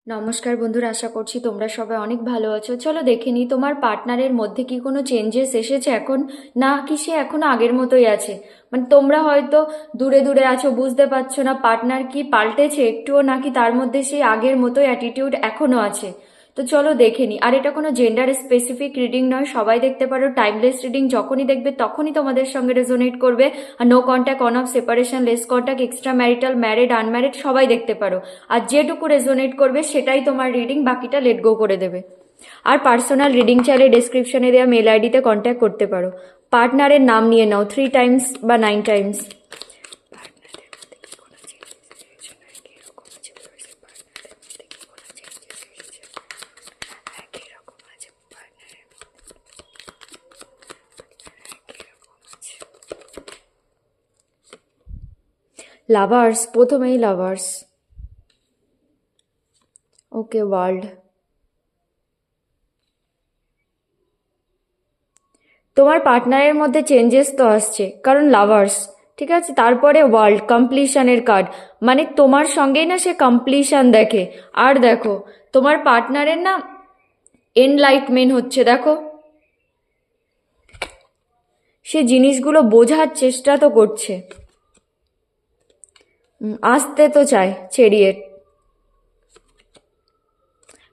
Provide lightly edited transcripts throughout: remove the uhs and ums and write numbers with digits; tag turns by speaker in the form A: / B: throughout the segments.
A: নমস্কার বন্ধুরা, আশা করছি তোমরা সবাই অনেক ভালো আছো। চলো দেখে নিই তোমার পার্টনারের মধ্যে কি কোনো চেঞ্জেস এসেছে এখন, না কি সে এখনো আগের মতোই আছে। মানে তোমরা হয়তো দূরে দূরে আছো, বুঝতে পারছো না পার্টনার কি পাল্টেছে একটুও, নাকি তার মধ্যে সেই আগের মতোই অ্যাটিটিউড এখনো আছে। তো চলো দেখে নিই। আর এটা কোনো জেন্ডার স্পেসিফিক রিডিং নয়, সবাই দেখতে পারো। টাইমলেস রিডিং, যখনই দেখবে তখনই তোমাদের সঙ্গে রেজোনেট করবে। আর no contact, on off, separation, less contact, extra marital, married, unmarried সবাই দেখতে পারো। আর যেটুকু রেজোনেট করবে সেটাই তোমার রিডিং, বাকিটা লেট গো করে দেবে। আর পার্সোনাল রিডিং চাইলে ডেসক্রিপশনে দেওয়া মেল আইডিতে কন্ট্যাক্ট করতে পারো। পার্টনারের নাম নিয়ে নাও 3 টাইমস বা 9 টাইমস। লাভার্স, প্রথমেই লাভার্স। ওকে, ওয়ার্ল্ড। তোমার পার্টনারের মধ্যে চেঞ্জেস তো আসছে, কারণ লাভার্স, ঠিক আছে। তারপরে ওয়ার্ল্ড, কমপ্লিশনের কার্ড। মানে তোমার সঙ্গেই না সে কমপ্লিশন দেখে। আর দেখো তোমার পার্টনারের না এনলাইটমেন্ট হচ্ছে, দেখো সে জিনিসগুলো বোঝার চেষ্টা তো করছে, আসতে তো চায় চেরিয়েট।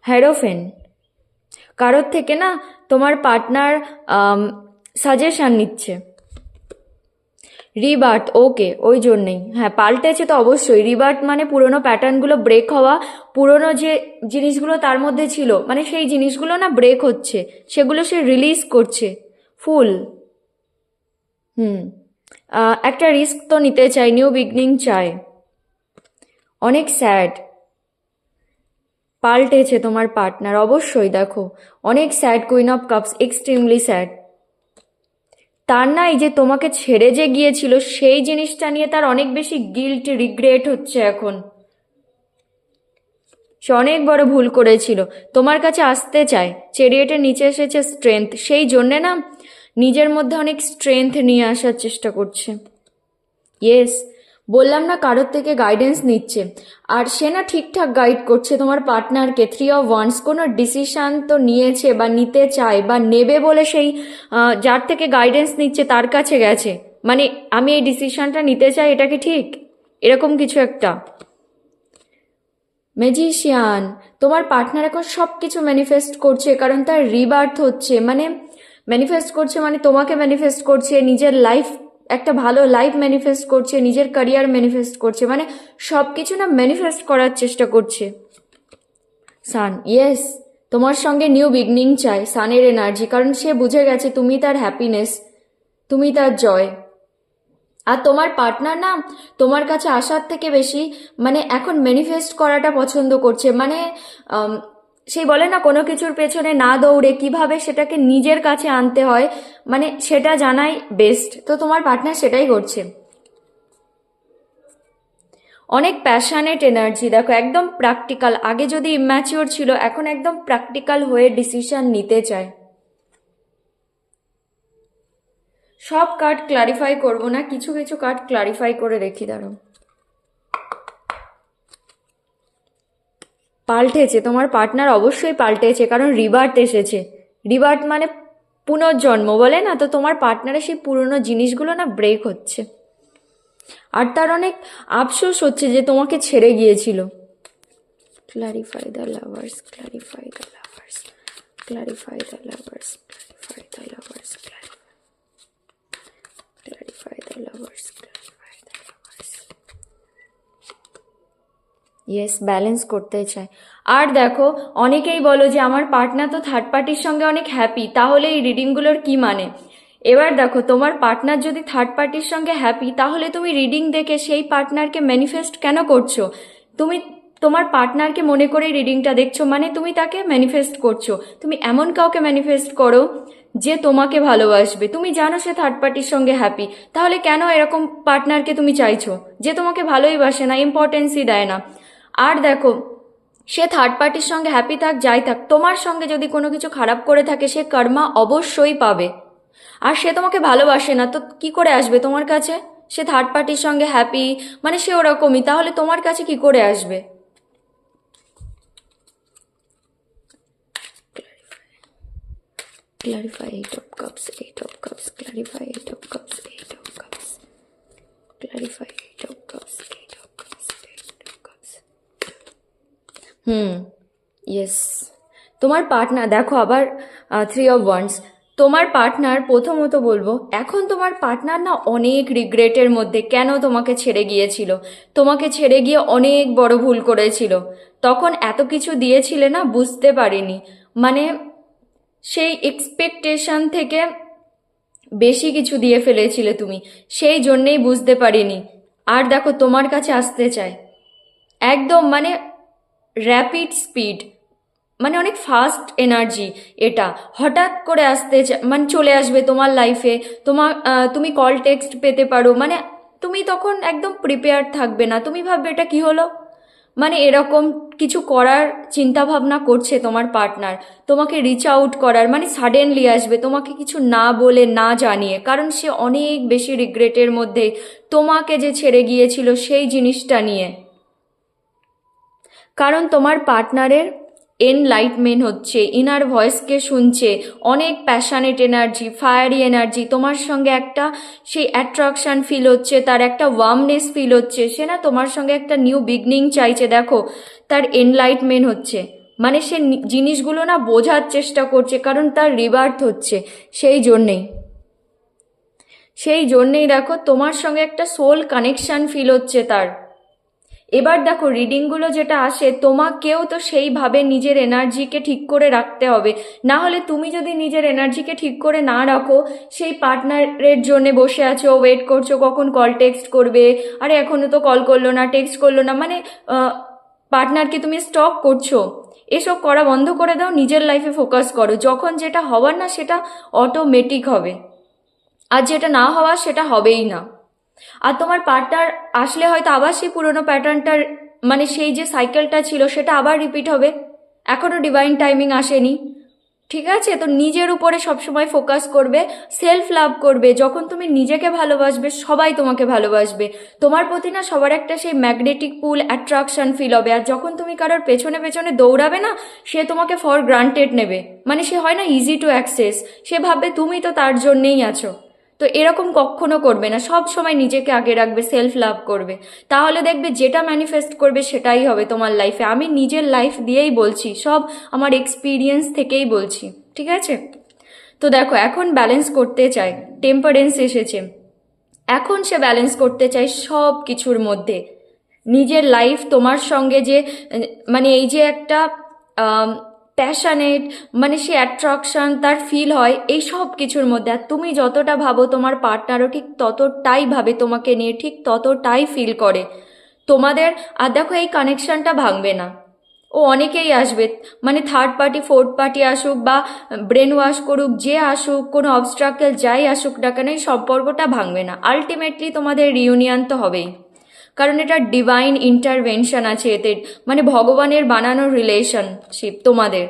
A: হ্যারোফেন, কারোর থেকে না তোমার পার্টনার সাজেশন নিচ্ছে। রিবার্থ, ওকে, ওই জন্যেই। হ্যাঁ, পাল্টেছে তো অবশ্যই। রিবার্থ মানে পুরোনো প্যাটার্নগুলো ব্রেক হওয়া, পুরোনো যে জিনিসগুলো তার মধ্যে ছিল, মানে সেই জিনিসগুলো না ব্রেক হচ্ছে, সেগুলো সে রিলিজ করছে। ফুল, হুম। একটা রিস্ক তো নিতে চাই, নিউ বিগনিং চায়। অনেক স্যাড, পাল্টেছে তোমার পার্টনার অবশ্যই। দেখো অনেক sad, queen of cups, extremely sad. তার না এই যে তোমাকে ছেড়ে যে গিয়েছিল সেই জিনিসটা নিয়ে তার অনেক বেশি গিল্ট, রিগ্রেট হচ্ছে এখন। সে অনেক বড় ভুল করেছিল, তোমার কাছে আসতে চায়। চেরিয়েটের নিচে এসেছে স্ট্রেংথ, সেই জন্যে না নিজের মধ্যে অনেক স্ট্রেংথ নিয়ে আসার চেষ্টা করছে। ইয়েস, বললাম না কারোর থেকে গাইডেন্স নিচ্ছে। আর সে না ঠিকঠাক গাইড করছে তোমার পার্টনারকে। 3 অফ ওয়ান্স, কোনো ডিসিশন তো নিয়েছে বা নিতে চায় বা নেবে বলে সেই যার থেকে গাইডেন্স নিচ্ছে তার কাছে গেছে। মানে আমি এই ডিসিশনটা নিতে চাই, এটা কি ঠিক, এরকম কিছু একটা। ম্যাজিশিয়ান, তোমার পার্টনার এখন সব কিছু ম্যানিফেস্ট করছে, কারণ তার রিবার্থ হচ্ছে। মানে ম্যানিফেস্ট করছে মানে তোমাকে ম্যানিফেস্ট করছে, নিজের লাইফ, একটা ভালো লাইফ ম্যানিফেস্ট করছে, নিজের ক্যারিয়ার ম্যানিফেস্ট করছে, মানে সব কিছু না ম্যানিফেস্ট করার চেষ্টা করছে। সান, ইয়েস, তোমার সঙ্গে নিউ বিগনিং চায়, সানের এনার্জি, কারণ সে বুঝে গেছে তুমি তার হ্যাপিনেস, তুমি তার জয়। আর তোমার পার্টনার না তোমার কাছে আসার থেকে বেশি মানে এখন ম্যানিফেস্ট করাটা পছন্দ করছে। মানে আম, সেই বলে না, কোনো কিছুর পেছনে না দৌড়ে কিভাবে সেটাকে নিজের কাছে আনতে হয়, মানে সেটা জানাই বেস্ট। তো তোমার পার্টনার সেটাই করছে। অনেক প্যাশনেট এনার্জি, দেখো একদম প্র্যাকটিক্যাল। আগে যদি ইম্যাচিওর ছিল, এখন একদম প্র্যাকটিক্যাল হয়ে ডিসিশন নিতে চায়। সব কার্ড ক্লারিফাই করবো না, কিছু কিছু কার্ড ক্লারিফাই করে রেখি, দাঁড়াও। পাল্টেছে, তোমার পার্টনার অবশ্যই পাল্টেছে, কারণ রিবার্থ এসেছে। রিবার্থ মানে পুনর্জন্ম বলে না, তো তোমার পার্টনারের সেই পুরনো জিনিসগুলো না ব্রেক হচ্ছে। আর তার অনেক আফসোস হচ্ছে যে তোমাকে ছেড়ে গিয়েছিল। Clarify the lovers, clarify the lovers, clarify the lovers, clarify the lovers, clarify the lovers, clarify the lovers. Yes, balance করতে চায়। আর দেখো অনেকেই বলো যে আমার পার্টনার তো থার্ড পার্টির সঙ্গে অনেক হ্যাপি, তাহলে এই রিডিংগুলোর কি মানে। এবার দেখো তোমার পার্টনার যদি থার্ড পার্টির সঙ্গে হ্যাপি, তাহলে তুমি রিডিং দেখে সেই পার্টনারকে ম্যানিফেস্ট কেন করছো? তুমি তোমার পার্টনারকে মনে করে রিডিংটা দেখছো, মানে তুমি তাকে ম্যানিফেস্ট করছো। তুমি এমন কাউকে ম্যানিফেস্ট করো যে তোমাকে ভালোবাসবে, তুমি জানো সে থার্ড পার্টির সঙ্গে হ্যাপি, তাহলে কেন এরকম পার্টনারকে তুমি চাইছো যে তোমাকে ভালোই বাসে না, ইম্পর্টেন্সই দেয় না। আর দেখো সে থার্ড পার্টির সঙ্গে হ্যাপি থাক যাই থাক, তোমার সঙ্গে যদি কোনো কিছু খারাপ করে থাকে সে কর্মা অবশ্যই পাবে। আর সে তোমাকে ভালোবাসে না তো কি করে আসবে তোমার কাছে? সে থার্ড পার্টির সঙ্গে হ্যাপি, মানে সে ওরকমই, তাহলে তোমার কাছে কি করে আসবে? clarify, 8 of cups, 8 of cups, clarify, 8 of cups, 8 of cups, clarify, 8 of cups, 8 of cups, 8 of cups. Yes, তোমার পার্টনার দেখো আবার 3 of wands। তোমার পার্টনার, প্রথমত বলবো, এখন তোমার পার্টনার না অনেক রিগ্রেটের মধ্যে। কেন তোমাকে ছেড়ে গিয়েছিল? তোমাকে ছেড়ে গিয়ে অনেক বড় ভুল করেছিল। তখন এত কিছু দিয়েছিলে না, বুঝতে পারিনি, মানে সেই এক্সপেকটেশন থেকে বেশি কিছু দিয়ে ফেলেছিলে তুমি, সেই জন্যেই বুঝতে পারিনি। আর দেখো তোমার কাছে আসতে চায় একদম, মানে র্যাপিড স্পিড, মানে অনেক ফাস্ট এনার্জি। এটা হঠাৎ করে মানে চলে আসবে তোমার লাইফে। তুমি কল টেক্সট পেতে পারো, মানে তুমি তখন একদম প্রিপেয়ার থাকবে না। তুমি ভাববে এটা কি হলো, মানে এরকম কিছু করার চিন্তা ভাবনা করছে তোমার পার্টনার, তোমাকে রিচ আউট করার, মানে সাডেনলি আসবে তোমাকে কিছু না বলে না জানিয়ে, কারণ সে অনেক বেশি রিগ্রেটের মধ্যে তোমাকে যে ছেড়ে গিয়েছিল সেই জিনিসটা নিয়ে। কারণ তোমার পার্টনারের এনলাইটমেন্ট হচ্ছে, ইনার ভয়েসকে শুনছে, অনেক প্যাশনেট এনার্জি, ফায়ারি এনার্জি, তোমার সঙ্গে একটা সেই অ্যাট্রাকশন ফিল হচ্ছে, তার একটা ওয়ার্মনেস ফিল হচ্ছে, সে না তোমার সঙ্গে একটা নিউ বিগনিং চাইছে। দেখো তার এনলাইটমেন্ট হচ্ছে, মানে সে জিনিসগুলো না বোঝার চেষ্টা করছে, কারণ তার রিবার্থ হচ্ছে। সেই জন্যেই দেখো তোমার সঙ্গে একটা সোল কানেকশন ফিল হচ্ছে তার। এবার দেখো রিডিংগুলো যেটা আসে, তোমাকেও তো সেইভাবে নিজের এনার্জিকে ঠিক করে রাখতে হবে। না হলে তুমি যদি নিজের এনার্জিকে ঠিক করে না রাখো, সেই পার্টনারের জন্য বসে আছো, ওয়েট করছো কখন কল টেক্সট করবে, আরে এখনো তো কল করলো না, টেক্সট করলো না, মানে পার্টনারকে তুমি স্টক করছো। এসব করা বন্ধ করে দাও, নিজের লাইফে ফোকাস করো। যখন যেটা হওয়ার না সেটা অটোমেটিক হবে, আর যেটা না হওয়ার সেটা হবেই না। আর তোমার পার্টনার আসলে হয়তো আবার সেই পুরোনো প্যাটার্নটার, মানে সেই যে সাইকেলটা ছিল সেটা আবার রিপিট হবে। এখনও ডিভাইন টাইমিং আসেনি, ঠিক আছে? তো নিজের উপরে সবসময় ফোকাস করবে, সেলফ লাভ করবে। যখন তুমি নিজেকে ভালোবাসবে, সবাই তোমাকে ভালোবাসবে। তোমার প্রতি না সবার একটা সেই ম্যাগনেটিক পুল, অ্যাট্রাকশন ফিল হবে। আর যখন তুমি কারোর পেছনে পেছনে দৌড়াবে না, সে তোমাকে ফর গ্রান্টেড নেবে, মানে সে হয় না ইজি টু অ্যাক্সেস, সে ভাববে তুমি তো তার জন্যেই আছো। তো এরকম কখনো করবে না, সব সময় নিজেকে আগে রাখবে, সেলফ লাভ করবে। তাহলে দেখবে যেটা ম্যানিফেস্ট করবে সেটাই হবে তোমার লাইফে। আমি নিজের লাইফ দিয়েই বলছি, সব আমার এক্সপিরিয়েন্স থেকেই বলছি, ঠিক আছে? তো দেখো এখন ব্যালেন্স করতে চায়, টেম্পারেন্স এসেছে, এখন সে ব্যালেন্স করতে চায় সব কিছুর মধ্যে। নিজের লাইফ তোমার সঙ্গে যে মানে এই যে একটা প্যাশনেট, মানে সে অ্যাট্রাকশন তার ফিল হয় এই সব কিছুর মধ্যে। আর তুমি যতটা ভাবো তোমার পার্টনারও ঠিক ততটাই ভাবে তোমাকে নিয়ে, ঠিক ততটাই ফিল করে তোমাদের। আর দেখো এই কানেকশনটা ভাঙবে না। ও অনেকেই আসবে, মানে থার্ড পার্টি, ফোর্থ পার্টি আসুক বা ব্রেন ওয়াশ করুক, যে আসুক, কোনো অবস্ট্রাকেল যাই আসুক না কেন, এই সম্পর্কটা ভাঙবে না। আলটিমেটলি তোমাদের রিউনিয়ন তো হবেই, কারণ এটা ডিভাইন ইন্টারভেনশন আছে এতে, মানে ভগবানের বানানোর রিলেশনশিপ তোমাদের।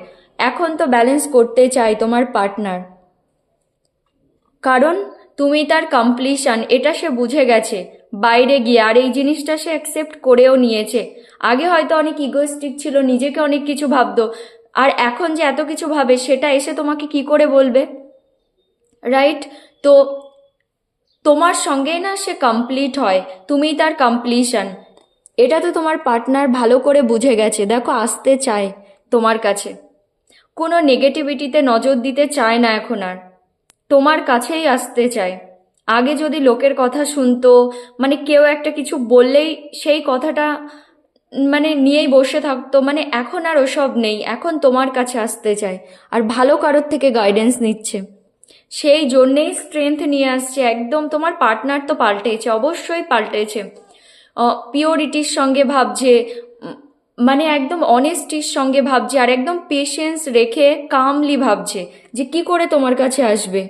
A: এখন তো ব্যালেন্স করতে চাই তোমার পার্টনার, কারণ তুমি তার কমপ্লিশন, এটা সে বুঝে গেছে বাইরে গিয়ে। আর এই জিনিসটা সে অ্যাকসেপ্ট করেও নিয়েছে। আগে হয়তো অনেক ইগোস্টিক ছিল, নিজেকে অনেক কিছু ভাবতো, আর এখন যে এত কিছু ভাবে সেটা এসে তোমাকে কি করে বলবে, রাইট? তো তোমার সঙ্গেই না সে কমপ্লিট হয়, তুমি তার কমপ্লিশন। এটা তো তোমার পার্টনার ভালো করে বুঝে গেছে। দেখো আসতে চায় তোমার কাছে, কোনো নেগেটিভিটিতে নজর দিতে চায় না এখন আর, তোমার কাছেই আসতে চায়। আগে যদি লোকের কথা শুনতো, মানে কেউ একটা কিছু বললেই সেই কথাটা মানে নিয়েই বসে থাকতো, মানে এখন আর ওসব নেই। এখন তোমার কাছে আসতে চায় আর ভালো কারোর থেকে গাইডেন্স নিচ্ছে। সেই জন্যেই স্ট্রেংথ নিয়ে আসছে একদম। তোমার পার্টনার তো পাল্টেছে, অবশ্যই পাল্টেছে। পিওরিটির সঙ্গে ভাবছে, মানে একদম অনেস্টির সঙ্গে ভাবছে, আর একদম পেশেন্স রেখে কামলি ভাবছে যে কি করে তোমার কাছে আসবে।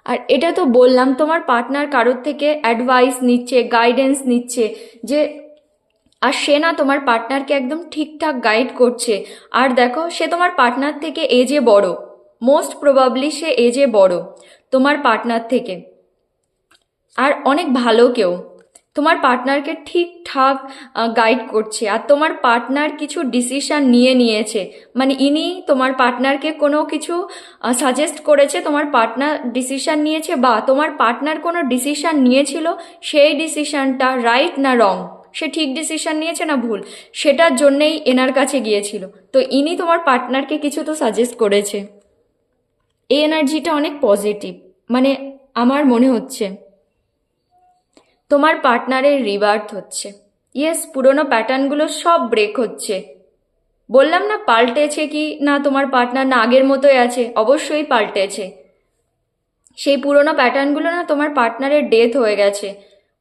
A: আর এটা তো বললাম, তোমার পার্টনার কারোর থেকে অ্যাডভাইস নিচ্ছে, গাইডেন্স নিচ্ছে, যে আর সে না তোমার পার্টনারকে একদম ঠিকঠাক গাইড করছে। আর দেখো সে তোমার পার্টনার থেকে এজে বড়, মোস্ট প্রবাবলি সে এজে বড় তোমার পার্টনার থেকে, আর অনেক ভালো কেউ। তোমার পার্টনারকে ঠিকঠাক গাইড করছে, আর তোমার পার্টনার কিছু ডিসিশন নিয়েছে, মানে ইনি তোমার পার্টনারকে কোনো কিছু সাজেস্ট করেছে, তোমার পার্টনার ডিসিশন নিয়েছে, বা তোমার পার্টনার কোনো ডিসিশন নিয়েছিল, সেই ডিসিশনটা রাইট না রং, সে ঠিক ডিসিশন নিয়েছে না ভুল, সেটার জন্যেই এনার কাছে গিয়েছিল। তো ইনি তোমার পার্টনারকে কিছু তো সাজেস্ট করেছে। এই এনার্জিটা অনেক পজিটিভ, মানে আমার মনে হচ্ছে তোমার পার্টনারের রিবার্থ হচ্ছে। ইয়েস, পুরোনো প্যাটার্নগুলো সব ব্রেক হচ্ছে। বললাম না পাল্টেছে কি না তোমার পার্টনার, না আগের মতোই আছে, অবশ্যই পাল্টেছে। সেই পুরোনো প্যাটার্নগুলো না তোমার পার্টনারের ডেথ হয়ে গেছে।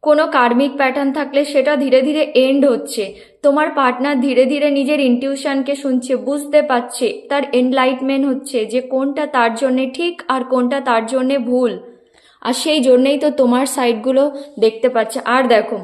A: কোনো কার্মিক প্যাটার্ন থাকলে সেটা ধীরে ধীরে এন্ড হচ্ছে। তোমার পার্টনার ধীরে ধীরে নিজের ইনটিউশনকে শুনছে, বুঝতে পারছে, তার এনলাইটমেন্ট হচ্ছে যে কোনটা তার জন্যে ঠিক আর কোনটা তার জন্যে ভুল। আর সেই জন্যেই তো তোমার সাইডগুলো দেখতে পাচ্ছে। আর দেখো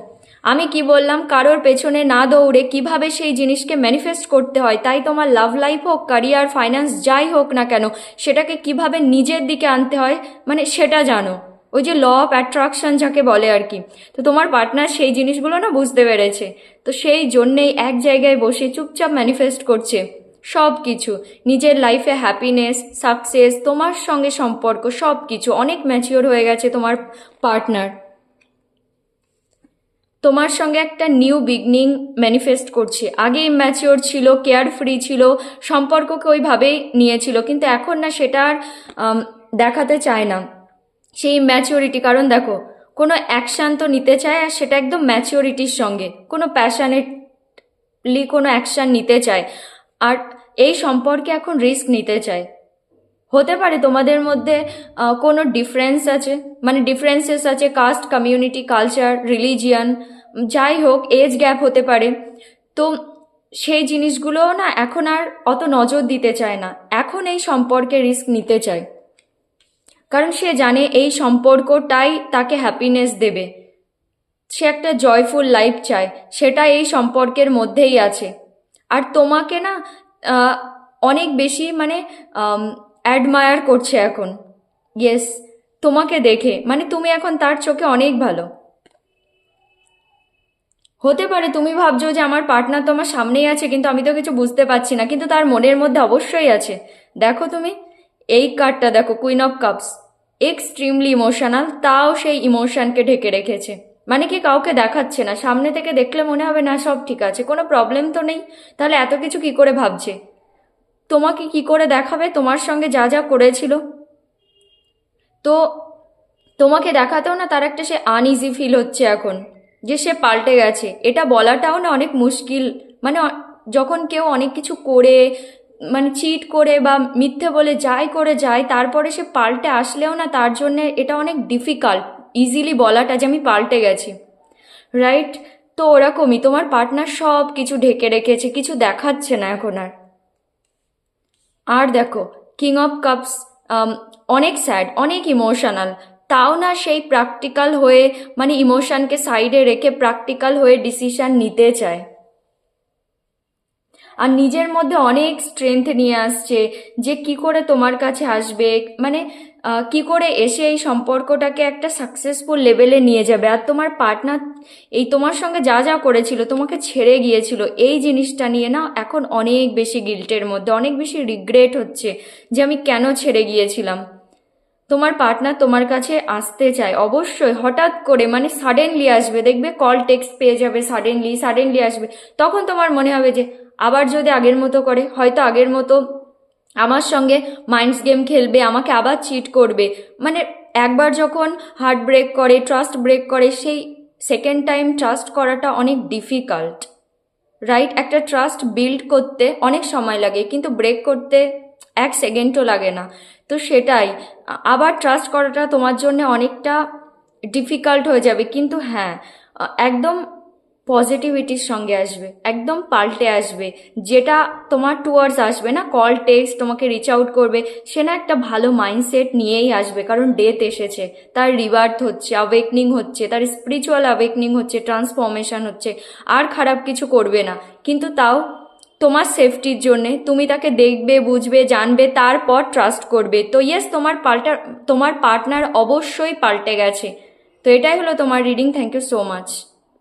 A: আমি কি বললাম, কারোর পেছনে না দৌড়ে কিভাবে সেই জিনিসকে ম্যানিফেস্ট করতে হয়, তাই তোমার লাভ লাইফ হোক, ক্যারিয়ার, ফাইন্যান্স, যাই হোক না কেন, সেটাকে কিভাবে নিজের দিকে আনতে হয়, মানে সেটা জানো। ওই যে ল অফ অ্যাট্রাকশন যাকে বলে আর কি। তো তোমার পার্টনার সেই জিনিসগুলো না বুঝতে পেরেছে, তো সেই জন্যেই এক জায়গায় বসে চুপচাপ ম্যানিফেস্ট করছে সব কিছু, নিজের লাইফে হ্যাপিনেস, সাকসেস, তোমার সঙ্গে সম্পর্ক, সব কিছু। অনেক ম্যাচিওর হয়ে গেছে তোমার পার্টনার, তোমার সঙ্গে একটা নিউ বিগনিং ম্যানিফেস্ট করছে। আগে ইম্যাচিওর ছিল, কেয়ার ফ্রি ছিল, সম্পর্ককে ওইভাবেই নিয়েছিল, কিন্তু এখন না সেটা আর দেখাতে চায় না সেই ম্যাচিওরিটি। কারণ দেখো কোনো অ্যাকশান তো নিতে চায়, আর সেটা একদম ম্যাচিওরিটির সঙ্গে, কোনো প্যাশনেটলি কোনো অ্যাকশান নিতে চায়, আর এই সম্পর্কে এখন রিস্ক নিতে চায়। হতে পারে তোমাদের মধ্যে কোনো ডিফারেন্স আছে, মানে ডিফারেন্সেস আছে, কাস্ট, কমিউনিটি, কালচার, রিলিজিয়ান, যাই হোক, এজ গ্যাপ হতে পারে। তো সেই জিনিসগুলো না এখন আর অত নজর দিতে চায় না, এখন এই সম্পর্কে রিস্ক নিতে চায়, কারণ সে জানে এই সম্পর্কটাই তাকে হ্যাপিনেস দেবে। সে একটা জয়ফুল লাইফ চায়, সেটা এই সম্পর্কের মধ্যেই আছে। আর তোমাকে না আহ, অনেক বেশি মানে অ্যাডমায়ার করছে এখন। ইয়েস, তোমাকে দেখে, মানে তুমি এখন তার চোখে অনেক ভালো। হতে পারে তুমি ভাবছো যে আমার পার্টনার তো আমার সামনেই আছে, কিন্তু আমি তো কিছু বুঝতে পারছি না, কিন্তু তার মনের মধ্যে অবশ্যই আছে। দেখো তুমি এই কার্ডটা দেখো, queen of cups, extremely emotional, তাও সেই ইমোশনকে ঢেকে রেখেছে। মানে কি কাউকে দেখাচ্ছে না, সামনে থেকে দেখলে মনে হবে না সব ঠিক আছে, কোনো প্রবলেম তো নেই, তাহলে এত কিছু কি করে ভাবছে। তোমাকে কি করে দেখাবে তোমার সঙ্গে যা যা করেছিল, তো তোমাকে দেখাতেও না তার একটা সে আনইজি ফিল হচ্ছে এখন, যে সে পাল্টে গেছে। এটা বলাটাও না অনেক মুশকিল, মানে যখন কেউ অনেক কিছু করে, মানে চিট করে বা মিথ্যে বলে যাই করে যায়, তারপরে সে পাল্টে আসলেও না তার জন্য এটা অনেক ডিফিকাল্ট ইজিলি বলাটা যে আমি পাল্টে গেছি, রাইট? তো ওরকমই তোমার পার্টনার সব কিছু ঢেকে রেখেছে, কিছু দেখাচ্ছে না এখন আর। আর দেখো কিং অফ কাপস, অনেক স্যাড, অনেক ইমোশনাল, তাও না সেই প্র্যাকটিক্যাল হয়ে, মানে ইমোশনকে সাইডে রেখে প্র্যাকটিক্যাল হয়ে ডিসিশন নিতে চায়, আর নিজের মধ্যে অনেক স্ট্রেংথ নিয়ে আসছে যে কি করে তোমার কাছে আসবে, মানে কি করে এসে এই সম্পর্কটাকে একটা সাকসেসফুল লেভেলে নিয়ে যাবে। আর তোমার পার্টনার এই তোমার সঙ্গে যা যা করেছিল, তোমাকে ছেড়ে গিয়েছিল, এই জিনিসটা নিয়ে না এখন অনেক বেশি গিল্টের মধ্যে, অনেক বেশি রিগ্রেট হচ্ছে যে আমি কেন ছেড়ে গিয়েছিলাম। তোমার পার্টনার তোমার কাছে আসতে চায় অবশ্যই, হঠাৎ করে, মানে সাডেনলি আসবে, দেখবে কল টেক্সট পেয়ে যাবে, সাডেনলি সাডেনলি আসবে। তখন তোমার মনে হবে যে আবার যদি আগের মতো করে, হয়তো আগের মতো আমার সঙ্গে মাইন্ডস গেম খেলবে, আমাকে আবার চিট করবে। মানে একবার যখন হার্ট ব্রেক করে, ট্রাস্ট ব্রেক করে, সেই সেকেন্ড টাইম ট্রাস্ট করাটা অনেক ডিফিকাল্ট, রাইট? একটা ট্রাস্ট বিল্ড করতে অনেক সময় লাগে, কিন্তু ব্রেক করতে 1 সেকেন্ডও লাগে না। তো সেটাই, আবার ট্রাস্ট করাটা তোমার জন্য অনেকটা ডিফিকাল্ট হয়ে যাবে, কিন্তু হ্যাঁ, একদম পজিটিভিটির সঙ্গে আসবে, একদম পাল্টে আসবে। যেটা তোমার টুয়ার্ডস আসবে না, কল টেক্সট তোমাকে রিচ আউট করবে, সে না একটা ভালো মাইন্ডসেট নিয়েই আসবে, কারণ ডেথ এসেছে, তার রিবার্থ হচ্ছে, অ্যাওয়েকনিং হচ্ছে, তার স্পিরিচুয়াল অ্যাওয়েকনিং হচ্ছে, ট্রান্সফরমেশন হচ্ছে, আর খারাপ কিছু করবে না। কিন্তু তাও তোমার সেফটির জন্যে তুমি তাকে দেখবে, বুঝবে, জানবে, তারপর ট্রাস্ট করবে। তো ইয়েস, তোমার পার্টনার অবশ্যই পাল্টে গেছে। তো এটাই হলো তোমার reading. Thank you so much.